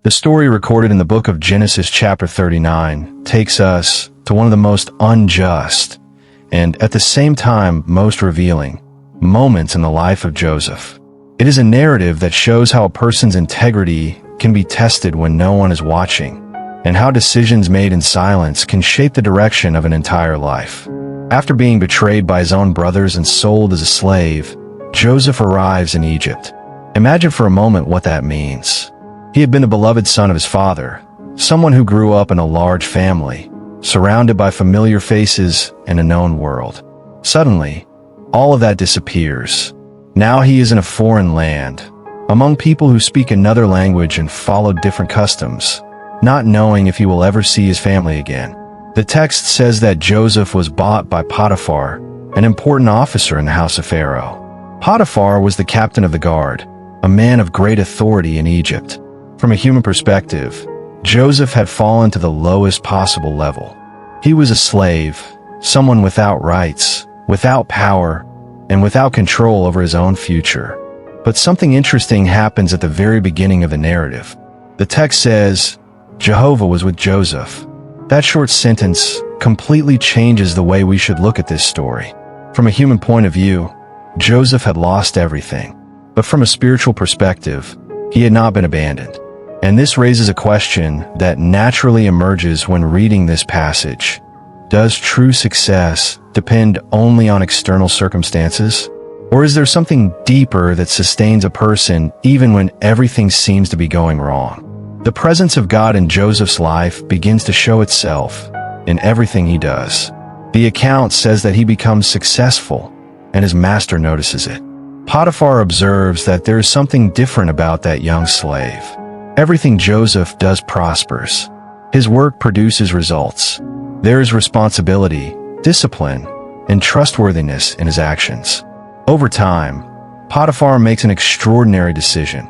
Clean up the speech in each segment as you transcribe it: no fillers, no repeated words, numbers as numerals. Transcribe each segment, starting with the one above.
The story recorded in the book of Genesis chapter 39 takes us to one of the most unjust and at the same time most revealing moments in the life of Joseph. It is a narrative that shows how a person's integrity can be tested when no one is watching, and how decisions made in silence can shape the direction of an entire life. After being betrayed by his own brothers and sold as a slave, Joseph arrives in Egypt. Imagine for a moment what that means. He had been the beloved son of his father, someone who grew up in a large family, surrounded by familiar faces and a known world. Suddenly, all of that disappears. Now he is in a foreign land, among people who speak another language and follow different customs, not knowing if he will ever see his family again. The text says that Joseph was bought by Potiphar, an important officer in the house of Pharaoh. Potiphar was the captain of the guard, a man of great authority in Egypt. From a human perspective, Joseph had fallen to the lowest possible level. He was a slave, someone without rights, without power, and without control over his own future. But something interesting happens at the very beginning of the narrative. The text says, Jehovah was with Joseph. That short sentence completely changes the way we should look at this story. From a human point of view, Joseph had lost everything. But from a spiritual perspective, he had not been abandoned. And this raises a question that naturally emerges when reading this passage. Does true success depend only on external circumstances? Or is there something deeper that sustains a person even when everything seems to be going wrong? The presence of God in Joseph's life begins to show itself in everything he does. The account says that he becomes successful, and his master notices it. Potiphar observes that there is something different about that young slave. Everything Joseph does prospers. His work produces results. There is responsibility, discipline, and trustworthiness in his actions. Over time, Potiphar makes an extraordinary decision.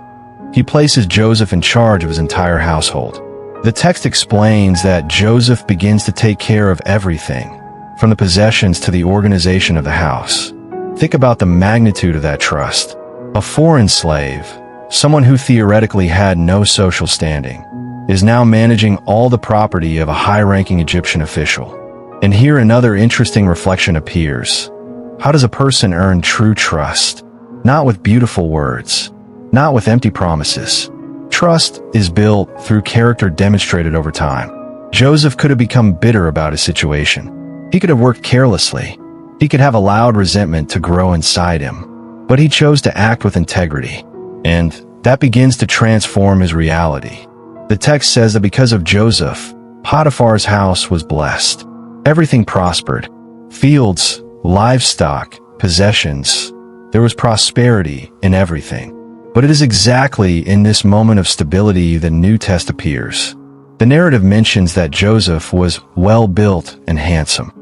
He places Joseph in charge of his entire household. The text explains that Joseph begins to take care of everything, from the possessions to the organization of the house. Think about the magnitude of that trust. A foreign slave, someone who theoretically had no social standing, is now managing all the property of a high-ranking Egyptian official. And here another interesting reflection appears. How does a person earn true trust? Not with beautiful words, not with empty promises. Trust is built through character demonstrated over time. Joseph could have become bitter about his situation. He could have worked carelessly. He could have allowed resentment to grow inside him. But he chose to act with integrity. And that begins to transform his reality. The text says that because of Joseph, Potiphar's house was blessed. Everything prospered. Fields, livestock, possessions. There was prosperity in everything. But it is exactly in this moment of stability that new test appears. The narrative mentions that Joseph was well-built and handsome.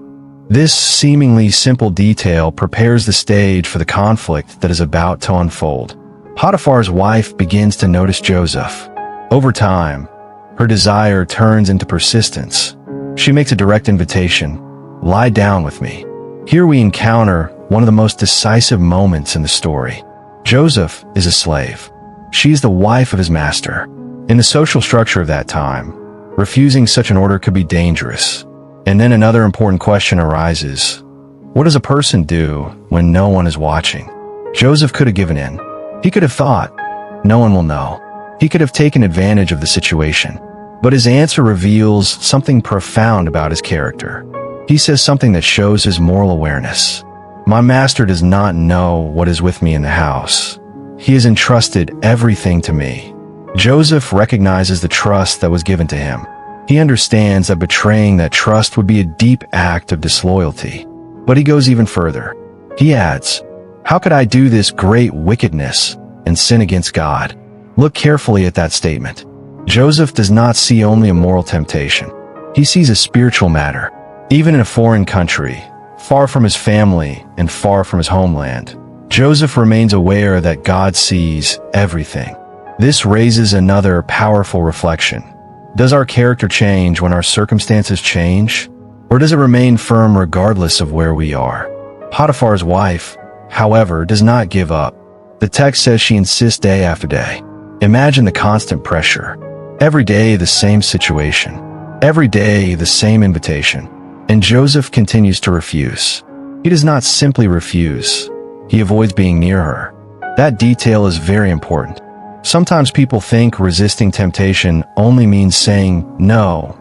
This seemingly simple detail prepares the stage for the conflict that is about to unfold. Potiphar's wife begins to notice Joseph. Over time, her desire turns into persistence. She makes a direct invitation, "Lie down with me." Here we encounter one of the most decisive moments in the story. Joseph is a slave. She is the wife of his master. In the social structure of that time, refusing such an order could be dangerous. And then another important question arises. What does a person do when no one is watching? Joseph could have given in. He could have thought, no one will know. He could have taken advantage of the situation. But his answer reveals something profound about his character. He says something that shows his moral awareness. My master does not know what is with me in the house. He has entrusted everything to me. Joseph recognizes the trust that was given to him. He understands that betraying that trust would be a deep act of disloyalty. But he goes even further. He adds, how could I do this great wickedness and sin against God? Look carefully at that statement. Joseph does not see only a moral temptation. He sees a spiritual matter. Even in a foreign country, far from his family and far from his homeland, Joseph remains aware that God sees everything. This raises another powerful reflection. Does our character change when our circumstances change? Or does it remain firm regardless of where we are? Potiphar's wife, however, does not give up. The text says she insists day after day. Imagine the constant pressure. Every day, the same situation. Every day, the same invitation. And Joseph continues to refuse. He does not simply refuse. He avoids being near her. That detail is very important. Sometimes people think resisting temptation only means saying no,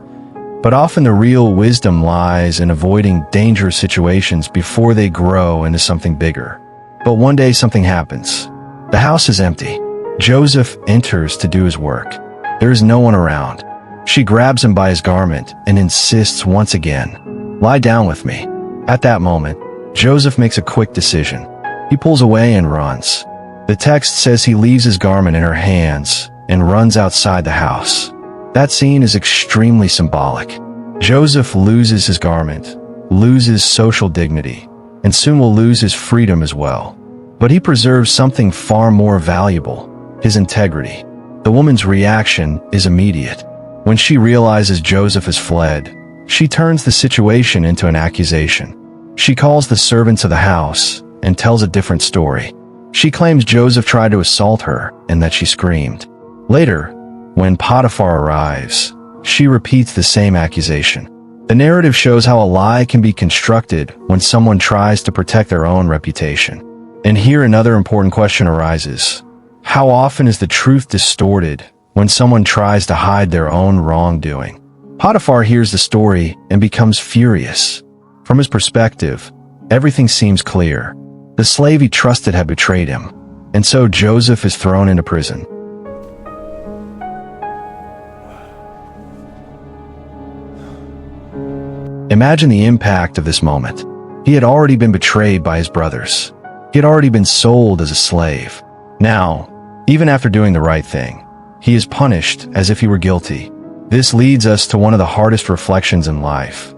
but often the real wisdom lies in avoiding dangerous situations before they grow into something bigger. But one day something happens. The house is empty. Joseph enters to do his work. There is no one around. She grabs him by his garment and insists once again, "Lie down with me." At that moment, Joseph makes a quick decision. He pulls away and runs. The text says he leaves his garment in her hands and runs outside the house. That scene is extremely symbolic. Joseph loses his garment, loses social dignity, and soon will lose his freedom as well. But he preserves something far more valuable, his integrity. The woman's reaction is immediate. When she realizes Joseph has fled, she turns the situation into an accusation. She calls the servants of the house and tells a different story. She claims Joseph tried to assault her and that she screamed. Later, when Potiphar arrives, she repeats the same accusation. The narrative shows how a lie can be constructed when someone tries to protect their own reputation. And here another important question arises. How often is the truth distorted when someone tries to hide their own wrongdoing? Potiphar hears the story and becomes furious. From his perspective, everything seems clear. The slave he trusted had betrayed him, and so Joseph is thrown into prison. Imagine the impact of this moment. He had already been betrayed by his brothers. He had already been sold as a slave. Now, even after doing the right thing, he is punished as if he were guilty. This leads us to one of the hardest reflections in life.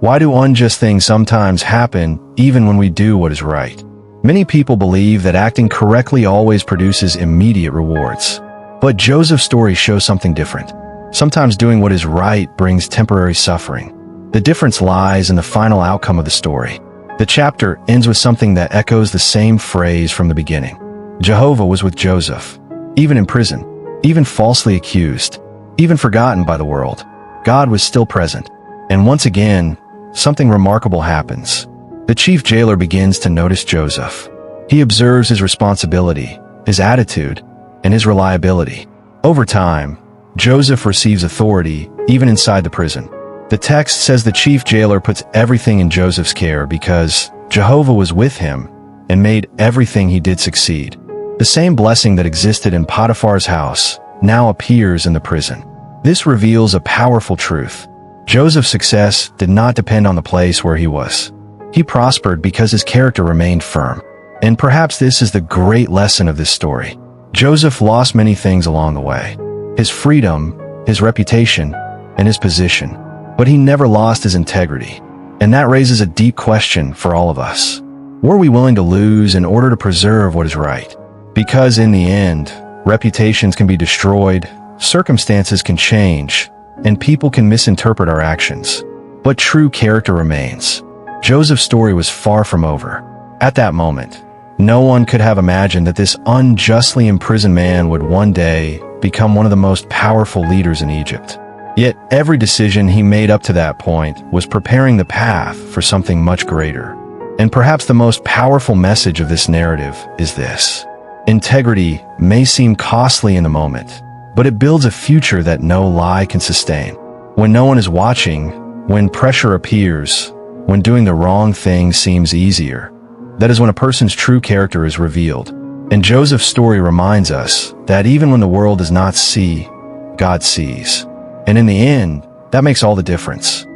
Why do unjust things sometimes happen even when we do what is right? Many people believe that acting correctly always produces immediate rewards. But Joseph's story shows something different. Sometimes doing what is right brings temporary suffering. The difference lies in the final outcome of the story. The chapter ends with something that echoes the same phrase from the beginning. Jehovah was with Joseph, even in prison, even falsely accused, even forgotten by the world. God was still present. And once again, something remarkable happens. The chief jailer begins to notice Joseph. He observes his responsibility, his attitude, and his reliability. Over time, Joseph receives authority even inside the prison. The text says the chief jailer puts everything in Joseph's care because Jehovah was with him and made everything he did succeed. The same blessing that existed in Potiphar's house now appears in the prison. This reveals a powerful truth. Joseph's success did not depend on the place where he was. He prospered because his character remained firm. And perhaps this is the great lesson of this story. Joseph lost many things along the way. His freedom, his reputation, and his position. But he never lost his integrity. And that raises a deep question for all of us. Were we willing to lose in order to preserve what is right? Because in the end, reputations can be destroyed, circumstances can change, and people can misinterpret our actions. But true character remains. Joseph's story was far from over. At that moment, no one could have imagined that this unjustly imprisoned man would one day become one of the most powerful leaders in Egypt. Yet every decision he made up to that point was preparing the path for something much greater. And perhaps the most powerful message of this narrative is this. Integrity may seem costly in the moment, but it builds a future that no lie can sustain. When no one is watching, when pressure appears, when doing the wrong thing seems easier, that is when a person's true character is revealed. And Joseph's story reminds us that even when the world does not see, God sees. And in the end, that makes all the difference.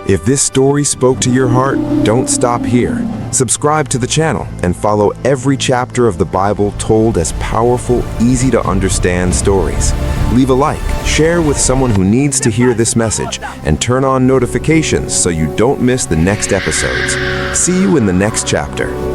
If this story spoke to your heart, don't stop here. Subscribe to the channel and follow every chapter of the Bible told as powerful, easy to understand stories. Leave a like, share with someone who needs to hear this message, and turn on notifications so you don't miss the next episodes. See you in the next chapter.